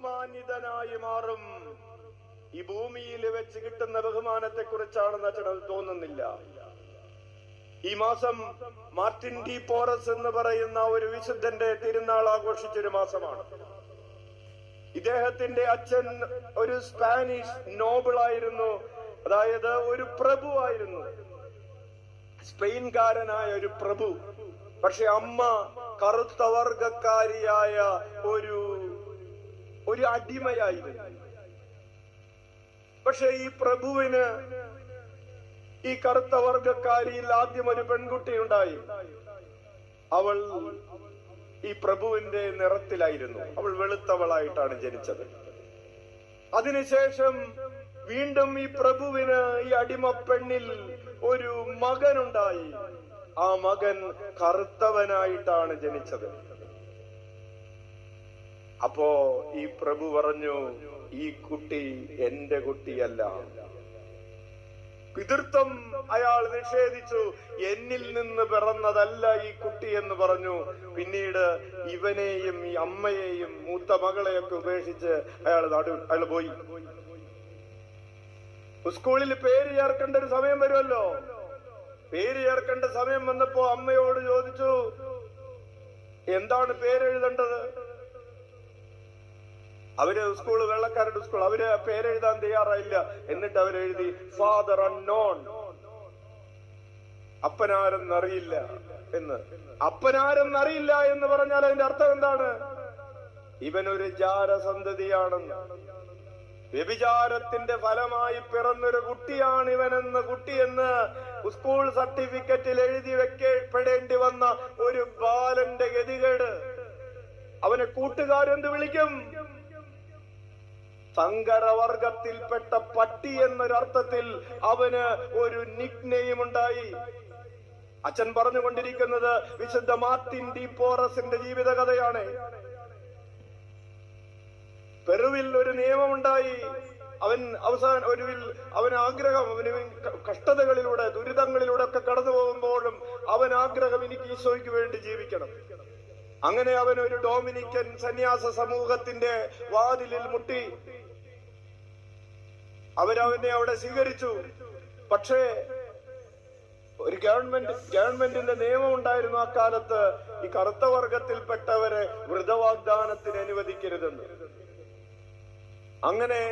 ബഹുമാനിതനായി മാറും. ഈ ഭൂമിയിൽ വെച്ച് കിട്ടുന്ന ബഹുമാനത്തെ കുറിച്ചാണെന്ന് അച്ഛനത് തോന്നുന്നില്ല. ഈ മാസം മാർട്ടിൻ ഡി പോറസ് എന്ന് പറയുന്ന ഒരു വിശുദ്ധന്റെ തിരുനാൾ ആഘോഷിച്ചൊരു മാസമാണ്. ഇദ്ദേഹത്തിന്റെ അച്ഛൻ ഒരു സ്പാനിഷ് നോബിളായിരുന്നു, അതായത് ഒരു പ്രഭു ആയിരുന്നു, സ്പെയിൻകാരനായ ഒരു പ്രഭു. പക്ഷെ അമ്മ കറുത്ത വർഗക്കാരിയായ ഒരു അടിമയായിരുന്നു. പക്ഷെ ഈ പ്രഭുവിന് ഈ കറുത്ത വർഗക്കാരിയിൽ ആദ്യം ഒരു പെൺകുട്ടി ഉണ്ടായി. അവൾ ഈ പ്രഭുവിന്റെ നിറത്തിലായിരുന്നു. അവൾ വെളുത്തവളായിട്ടാണ് ജനിച്ചത്. അതിനുശേഷം വീണ്ടും ഈ പ്രഭുവിന് ഈ അടിമ പെണ്ണിൽ ഒരു മകനുണ്ടായി. ആ മകൻ കറുത്തവനായിട്ടാണ് ജനിച്ചത്. അപ്പോ ഈ പ്രഭു പറഞ്ഞു, ഈ കുട്ടി എന്റെ കുട്ടിയല്ല. പിതൃത്വം അയാൾ നിഷേധിച്ചു. എന്നിൽ നിന്ന് പിറന്നതല്ല ഈ കുട്ടി എന്ന് പറഞ്ഞു. പിന്നീട് ഇവനെയും ഈ അമ്മയെയും മൂത്ത മകളെയൊക്കെ ഉപേക്ഷിച്ച് അയാൾ പോയി. സ്കൂളിൽ പേര് ചേർക്കേണ്ട ഒരു സമയം വരുമല്ലോ. പേര് ചേർക്കേണ്ട സമയം വന്നപ്പോ അമ്മയോട് ചോദിച്ചു, എന്താണ് പേരെഴുതേണ്ടത്? അവര് സ്കൂള് വെള്ളക്കാരുടെ സ്കൂൾ, അവര് പേരെഴുതാൻ തയ്യാറായില്ല. എന്നിട്ട് അവരെഴുതി ഫാദർ അൺനോൺ, അപ്പനാരെന്നറിയില്ല എന്ന്. അപ്പനാരെന്നറിയില്ല എന്ന് പറഞ്ഞാൽ അതിന്റെ അർത്ഥം എന്താണ്? ഇവനൊരു ജാരസന്തതിയാണെന്ന്, വ്യഭിചാരത്തിന്റെ ഫലമായി പിറന്നൊരു കുട്ടിയാണ് ഇവനെന്ന്, കുട്ടിയെന്ന് സ്കൂൾ സർട്ടിഫിക്കറ്റിൽ എഴുതി വെക്കപ്പെടേണ്ടി വന്ന ഒരു ബാലന്റെ ഗതികേട്. അവനെ കൂട്ടുകാരെന്ത് വിളിക്കും? സങ്കരവർഗത്തിൽപ്പെട്ട പട്ടി എന്നൊരർത്ഥത്തിൽ അവന് ഒരു നിക്നെയിം ഉണ്ടായി. അച്ഛൻ പറഞ്ഞുകൊണ്ടിരിക്കുന്നത് വിശുദ്ധ മാർട്ടിൻ ഡി പോറസിന്റെ ജീവിത കഥയാണ്. പെറുവിൽ ഒരു നിയമമുണ്ടായി. അവന് ആഗ്രഹം, അവന് കഷ്ടതകളിലൂടെ ദുരിതങ്ങളിലൂടെ ഒക്കെ കടന്നു പോകുമ്പോഴും അവൻ ആഗ്രഹം, എനിക്ക് ഈശോയ്ക്ക് വേണ്ടി ജീവിക്കണം. അങ്ങനെ അവൻ ഒരു ഡൊമിനിക്കൻ സന്യാസ സമൂഹത്തിന്റെ വാതിലിൽ മുട്ടി. അവരവനെ അവിടെ സ്വീകരിച്ചു. പക്ഷേ ഒരു ഗവൺമെന്റിന്റെ നിയമം ഉണ്ടായിരുന്നു അക്കാലത്ത്, ഈ കറുത്ത വർഗത്തിൽപ്പെട്ടവരെ വൃതവാഗ്ദാനത്തിന് അനുവദിക്കരുതെന്ന്. അങ്ങനെ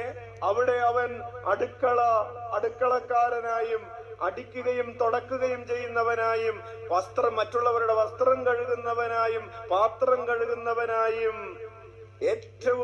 അവിടെ അവൻ അടുക്കളക്കാരനായും അടിക്കുകയും തുടക്കുകയും ചെയ്യുന്നവനായും മറ്റുള്ളവരുടെ വസ്ത്രം കഴുകുന്നവനായും പാത്രം കഴുകുന്നവനായും ഏറ്റവും